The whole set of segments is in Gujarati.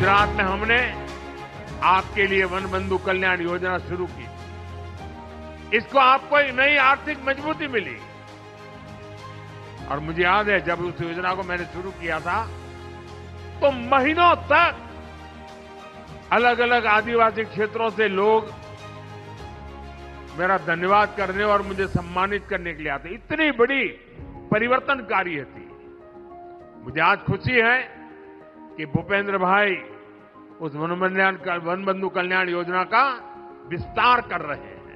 गुजरात में हमने आपके लिए वन बंधु कल्याण योजना शुरू की। इसको आपको एक नई आर्थिक मजबूती मिली और मुझे याद है जब उस योजना को मैंने शुरू किया था तो महीनों तक अलग अलग आदिवासी क्षेत्रों से लोग मेरा धन्यवाद करने और मुझे सम्मानित करने के लिए आते। इतनी बड़ी परिवर्तनकारी थी। मुझे आज खुशी है कि भूपेंद्र भाई उस वन बंधु कल्याण योजना का विस्तार कर रहे हैं।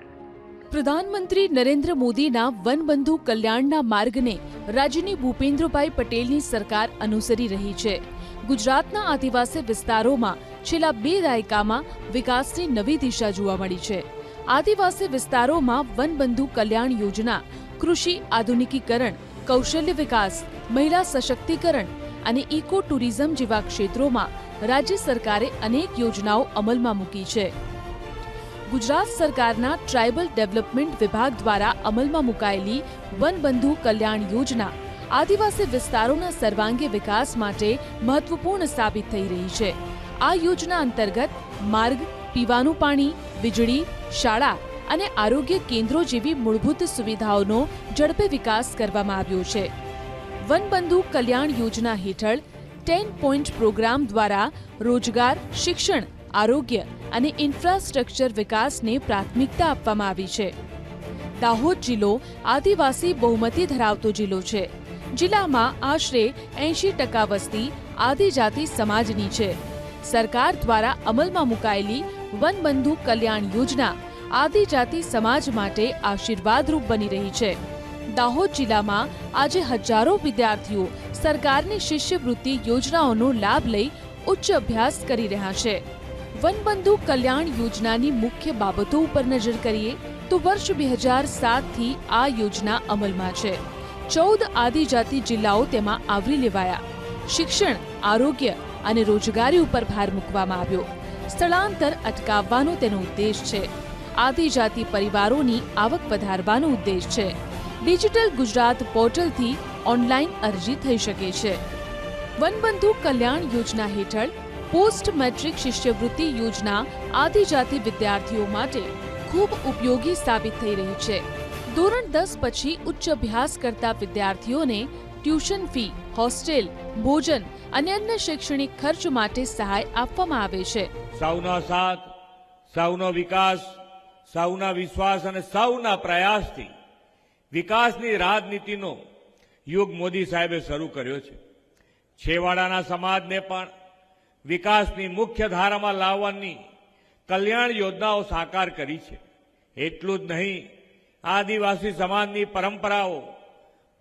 પ્રધાનમંત્રી નરેન્દ્ર મોદીના વનબંધુ કલ્યાણના માર્ગને રાજ્યની ભૂપેન્દ્રભાઈ પટેલની સરકાર અનુસરી રહી છે। ગુજરાતના આદિવાસી વિસ્તારોમાં છેલ્લા 2 દાયકામાં વિકાસની નવી દિશા જોવા મળી છે। આદિવાસી વિસ્તારોમાં વનબંધુ કલ્યાણ યોજના કૃષિ આધુનિકીકરણ, કૌશલ્ય વિકાસ, મહિલા સશક્તિકરણ અને ઇકો ટુરિઝમ જેવા ક્ષેત્રોમાં રાજ્ય સરકારે અનેક યોજનાઓ અમલમાં મૂકી છે। ગુજરાત સરકારના ટ્રાઇબલ ડેવલપમેન્ટ વિભાગ દ્વારા અમલમાં મુકાયેલી વનબંધુ કલ્યાણ યોજના આદિવાસી વિસ્તારોના સર્વાંગી વિકાસ માટે મહત્વપૂર્ણ સાબિત થઈ રહી છે। આ યોજના અંતર્ગત માર્ગ, પીવાનું પાણી, વીજળી, શાળા અને આરોગ્ય કેન્દ્રો જેવી મૂળભૂત સુવિધાઓનો ઝડપે વિકાસ કરવામાં આવ્યો છે। વનબંધુ કલ્યાણ યોજના હેઠળ 10 પોઈન્ટ પ્રોગ્રામ દ્વારા રોજગાર, શિક્ષણ, આરોગ્ય અને ઇન્ફ્રાસ્ટ્રક્ચર વિકાસને પ્રાથમિકતા આપવામાં આવી છે। દાહોદ જિલ્લો આદિવાસી બહુમતી ધરાવતો જિલ્લો છે। જિલ્લામાં આશરે 80% વસ્તી આદિજાતિ સમાજની છે। સરકાર દ્વારા અમલમાં મુકાયેલી વનબંધુ કલ્યાણ યોજના આદિજાતિ સમાજ માટે આશીર્વાદરૂપ બની રહી છે। દાહોદ જિલ્લામાં આજે હજારો વિદ્યાર્થીઓ સરકારની શિષ્યવૃત્તિ યોજનાઓનો લાભ લઈ ઉચ્ચ અભ્યાસ કરી રહ્યા છે। વનબંધુ કલ્યાણ યોજનાની મુખ્ય બાબતો ઉપર નજર કરીએ તો વર્ષ 2007 થી આ યોજના અમલમાં છે। 14 આદિજાતિ જિલ્લાઓ તેમાં આવરી લેવાયા। શિક્ષણ, આરોગ્ય અને રોજગારી ઉપર ભાર મૂકવામાં આવ્યો। સ્થળાંતર અટકાવવાનો તેનો ઉદ્દેશ છે। આદિજાતિ પરિવારોની આવક વધારવાનો ઉદ્દેશ છે। ડિજિટલ ગુજરાત પોર્ટલથી ઓનલાઈન અરજી થઈ શકે છે। વનબંધુ કલ્યાણ યોજના હેઠળ પોસ્ટ મેટ્રિક શિષ્યવૃત્તિ યોજના આદિજાતિ વિદ્યાર્થીઓ માટે ખૂબ ઉપયોગી સાબિત થઈ રહી છે। ધોરણ 10 પછી ઉચ્ચ અભ્યાસ કરતા વિદ્યાર્થીઓને ટ્યુશન ફી, હોસ્ટેલ, ભોજન અને અન્ય શૈક્ષણિક ખર્ચ માટે સહાય આપવામાં આવે છે। સૌનો સાથ, સૌનો વિકાસ, સૌના વિશ્વાસ અને સૌના પ્રયાસથી વિકાસની રાજનીતિનો યુગ મોદી સાહેબે શરૂ કર્યો છે। છેવાડાના સમાજને પણ વિકાસની મુખ્ય ધારામાં લાવવાની કલ્યાણ યોજનાઓ સાકાર કરી છે। એટલું જ નહીં, આદિવાસી સમાજની પરંપરાઓ,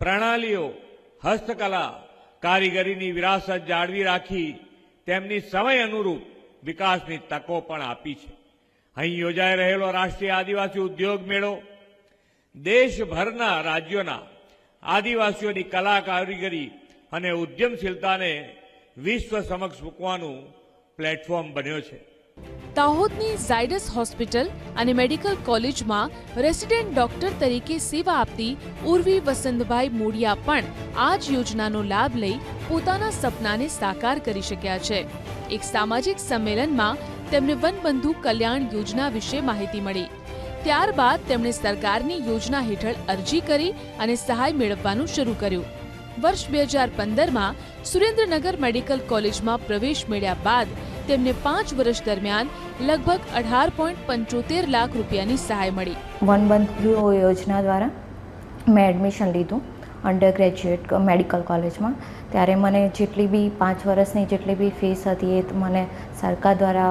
પ્રણાલીઓ, હસ્તકલા, કારીગરીની વિરાસત જાળવી રાખી તેમની સમય અનુરૂપ વિકાસની તકો પણ આપી છે। અહીં યોજાઈ રહેલો રાષ્ટ્રીય આદિવાસી ઉદ્યોગ મેળો દેશભરના રાજ્યોના આદિવાસીઓની કલા, કારીગરી અને ઉદ્યમશીલતાને વિશ્વ સમક્ષ મૂકવાનું પ્લેટફોર્મ બન્યો છે। દાહોદની ઝાયડસ હોસ્પિટલ અને મેડિકલ કોલેજમાં રેસિડેન્ટ ડોક્ટર તરીકે સેવા આપતી ઉર્વી વસંતભાઈ મોડિયા પણ આ જ યોજનાનો લાભ લઈ પોતાના સપનાને સાકાર કરી શક્યા છે। એક સામાજિક સંમેલનમાં તેમને વનબંધુ કલ્યાણ યોજના વિશે માહિતી મળી। ત્યારબાદ તેમણે સરકારની યોજના હેઠળ અરજી કરી અને સહાય મેળવવાનું શરૂ કર્યું। વર્ષ 2015માં સુરેન્દ્રનગર મેડિકલ કોલેજમાં પ્રવેશ મેળવ્યા બાદ તેમને 5 વર્ષ દરમિયાન લગભગ 18.75 લાખ રૂપિયાની સહાય મળી। વનબંધુ યોજના દ્વારા મેં એડમિશન લીધું અંડર ગ્રેજ્યુએટ મેડિકલ કોલેજમાં। ત્યારે મને જેટલી બી 5 વર્ષની જેટલી બી ફીસ હતી એ મને સરકાર દ્વારા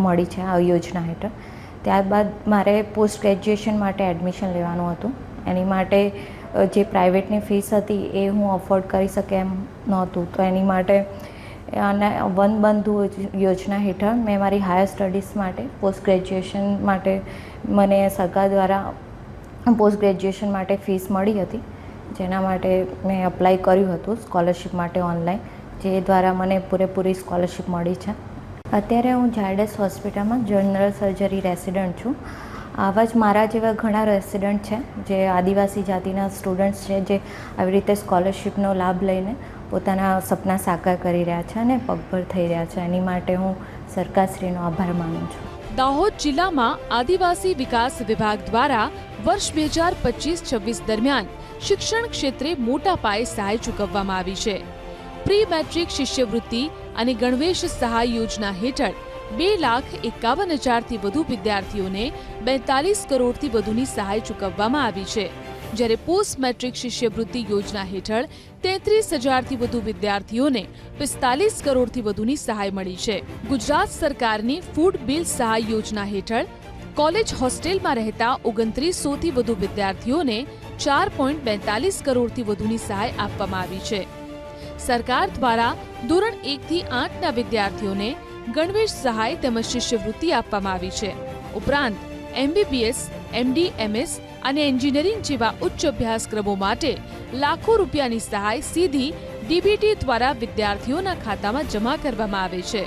મળી છે આ યોજના હેઠળ। ત્યારબાદ મારે પોસ્ટ ગ્રેજ્યુએશન માટે એડમિશન લેવાનું હતું। એની માટે જે પ્રાઇવેટની ફીસ હતી એ હું અફોર્ડ કરી શકે એમ નહોતું, તો એની માટે અને વનબંધુ યોજના હેઠળ મેં મારી હાયર સ્ટડીઝ માટે પોસ્ટ ગ્રેજ્યુએશન માટે મને સરકાર દ્વારા પોસ્ટ ગ્રેજ્યુએશન માટે ફીસ મળી હતી, જેના માટે મેં અપ્લાય કર્યું હતું સ્કોલરશિપ માટે ઓનલાઈન, જે દ્વારા મને પૂરેપૂરી સ્કોલરશિપ મળી છે। અત્યારે હું ઝાયડસ હોસ્પિટલમાં જનરલ સર્જરી રેસિડન્ટ છું। આવા જ મારા જેવા ઘણા રેસિડન્ટ છે જે આદિવાસી જાતિના સ્ટુડન્ટ્સ છે જે આવી રીતે સ્કોલરશિપનો લાભ લઈને પોતાના સપના સાકાર કરી રહ્યા છે અને પગભર થઈ રહ્યા છે. એની માટે હું સરકારશ્રીનો આભાર માનું છું. દાહોદ જિલ્લામાં આદિવાસી વિકાસ વિભાગ દ્વારા વર્ષ 2025-26 દરમિયાન શિક્ષણ ક્ષેત્રે મોટા પાયે સહાય ચૂકવવામાં આવી છે. પ્રી મેટ્રિક શિષ્યવૃત્તિ અને ગણવેશ સહાય યોજના હેઠળ 2,51,000થી વધુ વિદ્યાર્થીઓને 42 કરોડથી વધુની સહાય ચૂકવવામાં આવી છે, જ્યારે પોસ્ટ મેટ્રિક શિષ્યવૃત્તિ યોજના હેઠળ 33,000થી વધુ વિદ્યાર્થીઓને 45 કરોડથી વધુની સહાય મળી છે. ગુજરાત સરકારની ફૂડ બિલ સહાય યોજના હેઠળ કોલેજ હોસ્ટેલમાં રહેતા 2900થી વધુ વિદ્યાર્થીઓને 4.42 કરોડથી વધુની સહાય આપવામાં આવી છે. સરકાર દ્વારા ધોરણ 1 થી 8ના વિદ્યાર્થીઓને ગણવેશ સહાય તેમજ શિષ્યવૃત્તિ આપવામાં આવી છે. ઉપરાંત MBBS, MD, MS અને એન્જિનિયરિંગ જેવા ઉચ્ચ અભ્યાસક્રમો માટે લાખો રૂપિયાની સહાય સીધી DBT દ્વારા વિદ્યાર્થીઓના ખાતામાં જમા કરવામાં આવે છે.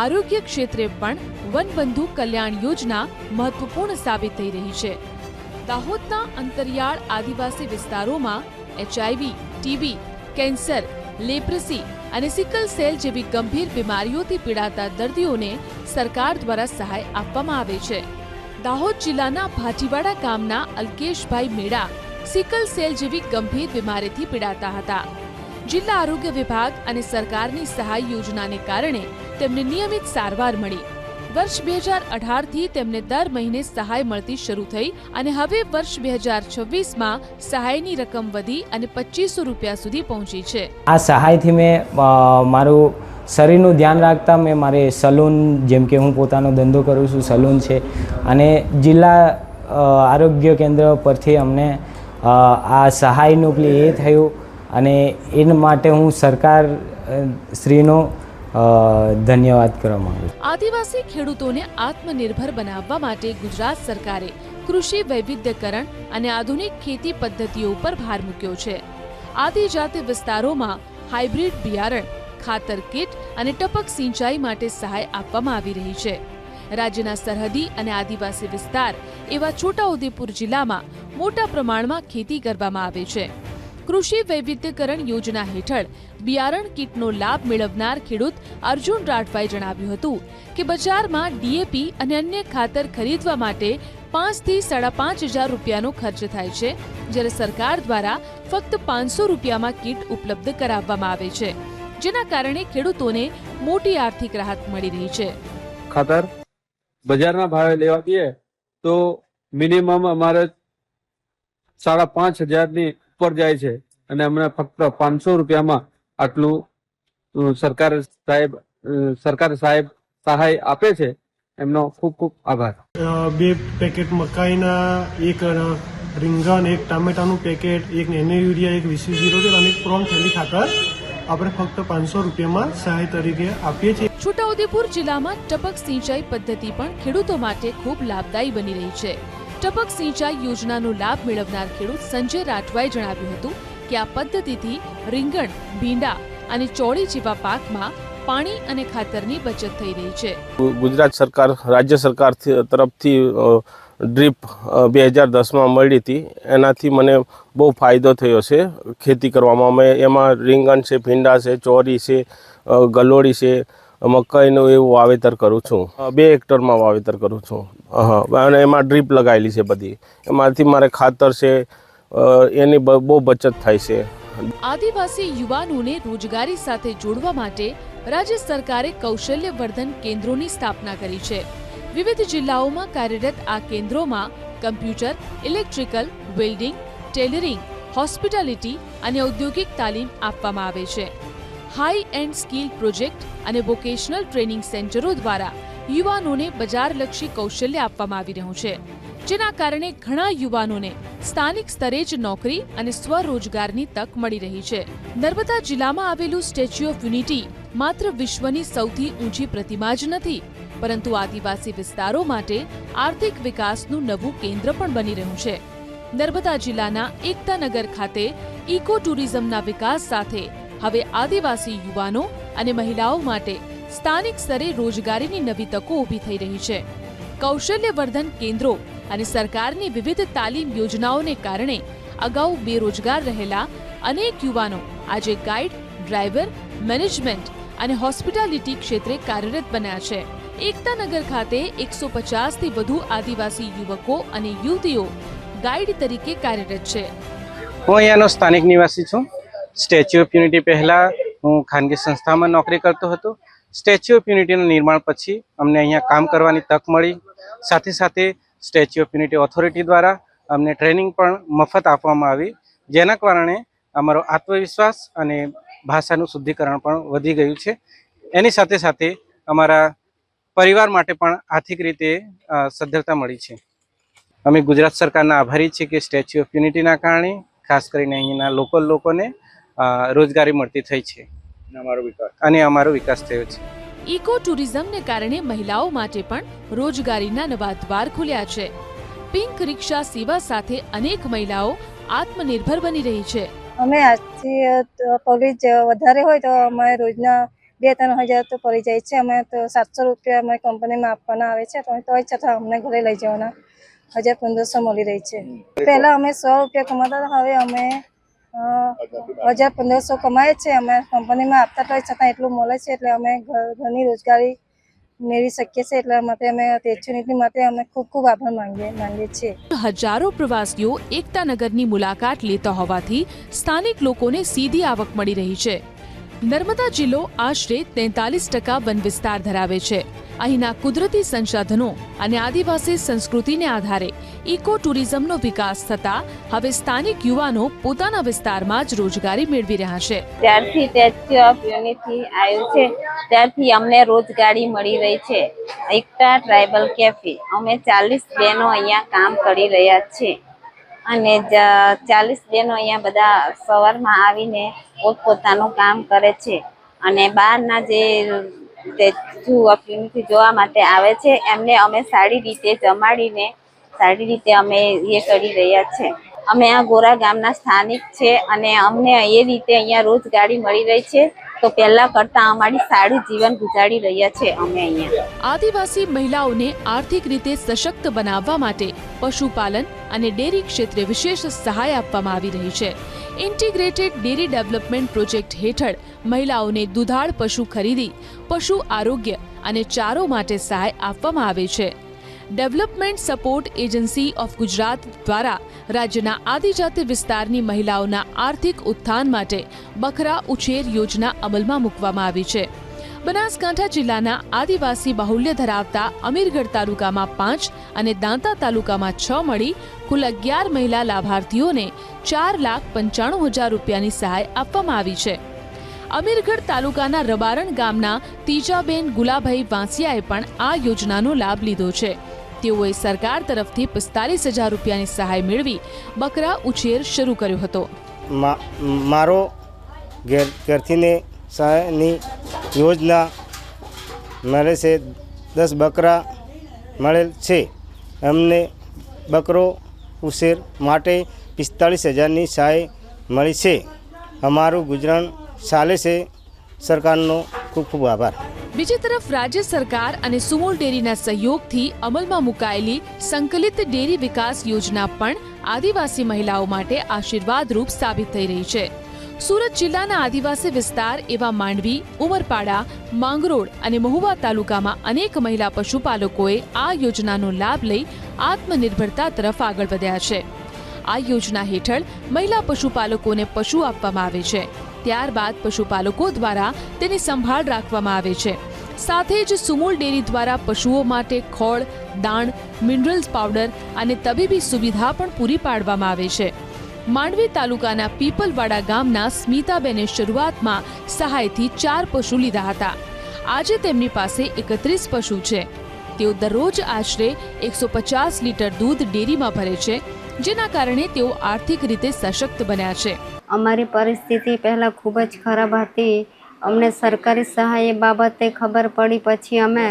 આરોગ્ય ક્ષેત્રે પણ વનબંધુ કલ્યાણ યોજના મહત્વપૂર્ણ સાબિત થઈ રહી છે. દાહોદના અંતરિયાળ આદિવાસી વિસ્તારોમાં HIV, TB, કેન્સર, લેપ્રસી અને સિકલ સેલ જેવી ગંભીર બીમારીઓથી પીડાતા દર્દીઓને સરકાર દ્વારા સહાય આપવામાં આવે છે. દાહોદ જિલ્લાના ભાટીવાડા ગામના અલ્કેશભાઈ મેડા સિકલ સેલ જેવી ગંભીર બીમારીથી પીડાતા હતા. જિલ્લા આરોગ્ય વિભાગ અને સરકારની સહાય યોજનાને કારણે તેમને નિયમિત સારવાર મળી. વર્ષ 2018થી તેમને દર મહિને સહાય મળતી શરૂ થઈ અને હવે વર્ષ 2026માં સહાયની રકમ વધી અને 2500 રૂપિયા સુધી પહોંચી છે. આ સહાયથી મેં મારું શરીરનું ધ્યાન રાખતા મેં મારે સલૂન, જેમ કે હું પોતાનો ધંધો કરું છું, સલૂન છે, અને જિલ્લા આરોગ્ય કેન્દ્ર પરથી અમને આ સહાયનું એ થયું અને એના માટે હું સરકાર શ્રીનો ધન્યવાદ કરવા માંગુ છું. આદિવાસી ખેડૂતોને આત્મનિર્ભર બનાવવા માટે ગુજરાત સરકારે કૃષિ વૈવિધ્યકરણ અને આધુનિક ખેતી પદ્ધતિઓ પર ભાર મૂક્યો છે. આદિજાતિ વિસ્તારોમાં હાઇબ્રિડ બિયારણ, ખાતર કીટ અને ટપક સિંચાઈ માટે સહાય આપવામાં આવી રહી છે. રાજ્યના સરહદી અને આદિવાસી વિસ્તાર એવા છોટાઉદેપુર જિલ્લામાં મોટા પ્રમાણમાં ખેતી કરવામાં આવે છે. કૃષિ વૈવિધ્યકરણ યોજના હેઠળ બિયારણ કીટનો લાભ મેળવનાર ખેડૂત અર્જુન રાઠવાએ જણાવ્યું હતું કે બજારમાં DAP અને અન્ય ખાતર ખરીદવા માટે 5,000 થી 5,500 રૂપિયાનો ખર્ચ થાય છે, જ્યારે સરકાર દ્વારા ફક્ત 500 રૂપિયામાં કીટ ઉપલબ્ધ કરાવવામાં આવે છે, જેના કારણે ખેડૂતોને મોટી આર્થિક રાહત મળી રહી છે. ખાતર બજારના ભાવે લેવા દઈએ તો મિનિમમ અમારે 5,500 ઉપર જાય છે અને અમને ફક્ત 500 રૂપિયામાં આટલું સરકાર સાહેબ સહાય આપે છે. એમનો ખૂબ ખૂબ આભાર. 2 પેકેટ મકાઈના, 1 રીંગણ, 1 ટામેટાનું પેકેટ, 1 નેનો યુરિયા, 1 VC-07 અને 1 પ્રોન થેલી ખાતર આપણે ફક્ત 500 રૂપિયામાં સહાય તરીકે આપીએ છીએ. છોટાઉદેપુર જિલ્લામાં ટપક સિંચાઈ પદ્ધતિ પણ ખેડૂતો માટે ખૂબ લાભદાયી બની રહી છે. ટપક સિંચાઈ યોજનાનો લાભ મેળવનાર ખેડૂત સંજય રાઠવાએ જણાવ્યું હતું કે આ પદ્ધતિથી રીંગણ, ભીંડા અને ચોળી જેવા પાકમાં પાણી અને ખાતરની બચત થઈ રહી છે. ગુજરાત સરકાર, રાજ્ય સરકાર તરફથી ડ્રીપ 2010માં મળી હતી. એનાથી મને બહુ ફાયદો થયો છે ખેતી કરવામાં. એમાં રીંગણ છે, ભીંડા છે, ચોરી છે, ગલોડી છે, મકાઈનું એવું વાવેતર કરું છું. 2 હેક્ટરમાં વાવેતર કરું છું. અને એમાં ડ્રીપ લગાવેલી છે બધી. એમાંથી મારે ખાતર છે, એની બહુ બચત થાય છે. આદિવાસી યુવાનોને રોજગારી સાથે જોડવા માટે રાજ્ય સરકારે કૌશલ્યવર્ધન કેન્દ્રોની સ્થાપના કરી છે. વિવિધ જિલ્લાઓમાં કાર્યરત આ કેન્દ્રોમાં computer, electrical, welding, tailoring, hospitality અને ઔદ્યોગિક તાલીમ આપવામાં આવે છે. હાઈ એન્ડ સ્કિલ પ્રોજેક્ટ અને વોકેશનલ ટ્રેનિંગ સેન્ટરો દ્વારા યુવાનોને બજારલક્ષી કૌશલ્ય આપવામાં આવી રહ્યું છે, જેના કારણે ઘણા યુવાનોને સ્થાનિક સ્તરે જ નોકરી અને સ્વરોજગારની તક મળી રહી છે. નર્મદા જિલ્લામાં આવેલું સ્ટેચ્યુ ઓફ યુનિટી માત્ર વિશ્વની સૌથી ઊંચી પ્રતિમા જ નથી, પરંતુ આદિવાસી વિસ્તારો માટે આર્થિક વિકાસનું નવું કેન્દ્ર પણ બની રહ્યું છે. નર્મદા જિલ્લાના એકતાનગર ખાતે ઇકો ટુરિઝમના વિકાસ સાથે હવે આદિવાસી યુવાનો અને મહિલાઓ માટે સ્થાનિક સ્તરે રોજગારીની નવી તકો ઊભી થઈ રહી છે. કૌશલ્યવર્ધન કેન્દ્રો અને સરકારની વિવિધ તાલીમ યોજનાઓને કારણે અગાઉ બેરોજગાર રહેલા અનેક યુવાનો આજે ગાઈડ, ડ્રાઈવર, મેનેજમેન્ટ અને હોસ્પિટાલિટી ક્ષેત્રે કાર્યરત બન્યા છે. એકતાનગર ખાતે 150 થી વધુ આદિવાસી યુવકો અને યુવતીઓ ગાઈડ તરીકે કાર્યરત છે. હું અહીંયાનો સ્થાનિક નિવાસી છું. સ્ટેચ્યુ ઓફ યુનિટી પહેલા હું ખાનગી સંસ્થામાં નોકરી કરતો હતો. સ્ટેચ્યુ ઓફ યુનિટીના નિર્માણ પછી અમને અહીંયા કામ કરવાની તક મળી. સાથે સાથે સ્ટેચ્યુ ઓફ યુનિટી ઓથોરિટી દ્વારા અમને ટ્રેનિંગ પણ મફત આપવામાં આવી, જેના કારણે અમારો આત્મવિશ્વાસ અને ભાષાનું શુદ્ધિકરણ પણ વધી ગયું છે. એની સાથે સાથે અમારા પરિવાર માટે પણ આર્થિક રીતે સદ્ધરતા મળી છે. અમે ગુજરાત સરકારના આભારી છીએ કે સ્ટેચ્યુ ઓફ યુનિટીના કારણે ખાસ કરીને અહીંના લોકલ લોકોને રોજગારી મળતી થઈ છે અને અમારો વિકાસ થયો છે. ઇકો ટુરિઝમને કારણે મહિલાઓ માટે પણ રોજગારીના નવા દ્વાર ખુલ્યા છે. પિંક રિક્ષા સેવા સાથે અનેક મહિલાઓ આત્મનિર્ભર બની રહી છે. અમે આજથી પોલીસ વધારે હોય તો અમે રોજના 2-3 હજાર તો પડી જાય છે. અમે તો 700 રૂપિયા અમે કંપનીમાં આપવાના આવે છે, તો છતાં અમને ઘરે લઈ જવાના 1500 મળી રહી છે. પહેલા અમે 100 રૂપિયા કમાતા હતા, હવે અમે 1500 કમાય છે. અમે કંપનીમાં આપતા તો છતાં એટલું મળે છે, એટલે અમે ઘરની રોજગારી મેળવી શકીએ છીએ. એટલા માટે અમે સ્ટેચ્યુ નીતિ માટે અમે ખૂબ ખૂબ આભાર માંગીએ છીએ. હજારો પ્રવાસીઓ એકતાનગરની મુલાકાત લેતા હોવાથી સ્થાનિક લોકોને સીધી આવક મળી રહી છે. નર્મદા જિલ્લો આશરે 43% વન વિસ્તાર ધરાવે છે. અહીંના કુદરતી સંસાધનો અને આદિવાસી સંસ્કૃતિને આધારે ઇકો ટુરિઝમનો વિકાસ થતા હવે સ્થાનિક યુવાનો પોતાના વિસ્તારમાં જ રોજગારી મેળવી રહ્યા છે. ત્યારથી સ્ટેચ્યુ ઓફ યુનિટી આવ્યું છે ત્યારથી અમને રોજગારી મળી રહી છે. એકતા ટ્રાઇબલ કેફે અમે 40 બહેનો અહીંયા કામ કરી રહ્યા છીએ અને 40 બહેનો અહીંયા બધા સવારમાં આવીને પોતપોતાનું કામ કરે છે અને બહારના જે સ્ટેચ્યુ ઓફ યુનિટી જોવા માટે આવે છે એમને અમે સારી રીતે જમાડીને સારી રીતે અમે એ કરી રહ્યા છે. અમે આ ગોરા ગામના સ્થાનિક છે અને અમને એ રીતે અહીંયા રોજગારી મળી રહી છે, તો પહેલા કરતા અમારી સારું જીવન ગુજારી રહ્યા છે અમે અહીંયા. આદિવાસી મહિલાઓને આર્થિક રીતે સશક્ત બનાવવા માટે પશુપાલન અને ડેરી ક્ષેત્રે વિશેષ સહાય આપવામાં આવી રહી છે. ઇન્ટિગ્રેટેડ ડેરી ડેવલપમેન્ટ પ્રોજેક્ટ હેઠળ મહિલાઓને દુધાળ પશુ ખરીદી, પશુ આરોગ્ય અને ચારો માટે સહાય આપવામાં આવે છે. Development support agency of Gujarat દ્વારા રાજ્યના આદિજાતિ વિસ્તારની મહિલાઓના આર્થિક ઉત્થાન માટે બકરા ઉછેર યોજના અમલમાં મૂકવામાં આવી છે. બનાસકાંઠા જિલ્લાના આદિવાસી બાહુલ્ય ધરાવતા અમીરગઢ તાલુકામાં 5 અને દાંતા તાલુકામાં 6 મળી કુલ 11 મહિલા લાભાર્થીઓને 4,95,000 રૂપિયાની સહાય આપવામાં આવી છે. અમીરગઢ તાલુકાના રબારણ ગામના તીજાબેન ગુલાભાઈ વાંસિયાએ પણ આ યોજનાનો લાભ લીધો છે. તેઓએ સરકાર તરફથી 45,000 રૂપિયાની સહાય મેળવી બકરા ઉછેર શરૂ કર્યો હતો. મારો ઘેરથીને સહાયની યોજના મળે છે. 10 બકરા મળેલ છે. અમને બકરો ઉછેર માટે 45,000ની સહાય મળી છે. અમારું ગુજરાન ચાલે છે. સરકારનો ખૂબ ખૂબ આભાર. બીજી તરફ રાજ્ય સરકાર અને સુમોલ ડેરીના સહયોગથી અમલમાં મુકાયેલી સંકલિત ડેરી વિકાસ યોજના પણ આદિવાસી મહિલાઓ માટે આશીર્વાદરૂપ સાબિત થઈ રહી છે. સુરત જિલ્લાના આદિવાસી વિસ્તાર એવા માંડવી, ઉમરપાડા, માંગરોળ અને મહુવા તાલુકામાં અનેક મહિલા પશુપાલકોએ આ યોજનાનો લાભ લઈ આત્મનિર્ભરતા તરફ આગળ વધ્યા છે. આ યોજના હેઠળ મહિલા પશુપાલકોને પશુ આપવામાં આવે છે. ત્યારબાદ પશુપાલકો દ્વારા તેની સંભાળ રાખવામાં આવે છે. સાથે જ સુમોલ ડેરી દ્વારા પશુઓ માટે ખોળ, દાણ, મિનરલ્સ પાવડર અને તબીબી સુવિધા પણ પૂરી પાડવામાં આવે છે. માંડવી તાલુકાના પીપલવાડા ગામના સ્મિતાબેને શરૂઆતમાં સહાયથી 4 પશુ લીધા હતા. આજે તેમની પાસે 31 પશુ છે. તેઓ દરરોજ આશરે 150 લીટર દૂધ ડેરીમાં ભરે છે, જેના કારણે તેઓ આર્થિક રીતે સશક્ત બન્યા છે. અમારી પરિસ્થિતિ પહેલાં ખૂબ જ ખરાબ હતી. અમને સરકારી સહાય બાબતે ખબર પડી પછી અમે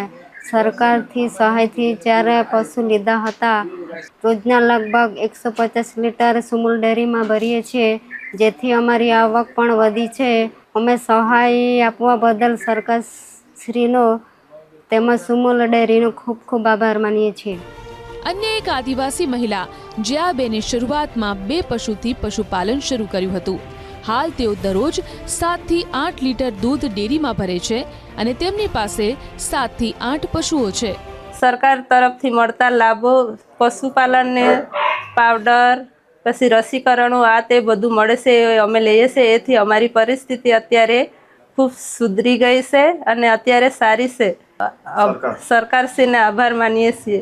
સરકારથી સહાયથી 4 પશુ લીધા હતા. રોજના લગભગ 150 લીટર સુમુલ ડેરીમાં ભરીએ છીએ, જેથી અમારી આવક પણ વધી છે. અમે સહાય આપવા બદલ સરકારશ્રીનો તેમજ સુમુલ ડેરીનો ખૂબ ખૂબ આભાર માનીએ છીએ. અન્ય એક આદિવાસી મહિલા જયાબેને શરૂઆતમાં 2 પશુથી પશુપાલન શરૂ કર્યું હતું. હાલ તેઓ દરરોજ 7 થી 8 લીટર દૂધ ડેરીમાં ભરે છે અને તેમની પાસે 7 થી 8 પશુઓ છે. સરકાર તરફથી મળતા લાભો પશુપાલનને પાવડર પછી રસીકરણો આ તે બધું મળે છે એ અમે લઈએ છીએ. એથી અમારી પરિસ્થિતિ અત્યારે ખૂબ સુધરી ગઈ છે અને અત્યારે સારી છે. સરકારશ્રીને આભાર માનીએ છીએ.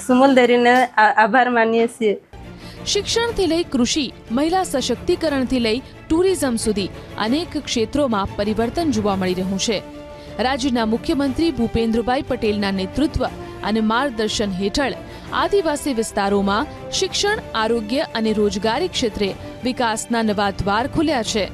સુમુલ ડેરીને આભાર માનીએ છીએ. શિક્ષણથી લઈ કૃષિ, મહિલા સશક્તિકરણથી લઈ ટુરિઝમ સુધી અનેક ક્ષેત્રોમાં પરિવર્તન જોવા મળી રહ્યું છે. રાજ્યના મુખ્યમંત્રી ભૂપેન્દ્રભાઈ પટેલના નેતૃત્વ અને માર્ગદર્શન હેઠળ આદિવાસી વિસ્તારોમાં શિક્ષણ, આરોગ્ય અને રોજગારી ક્ષેત્રે વિકાસના નવા દ્વાર ખુલ્યા છે.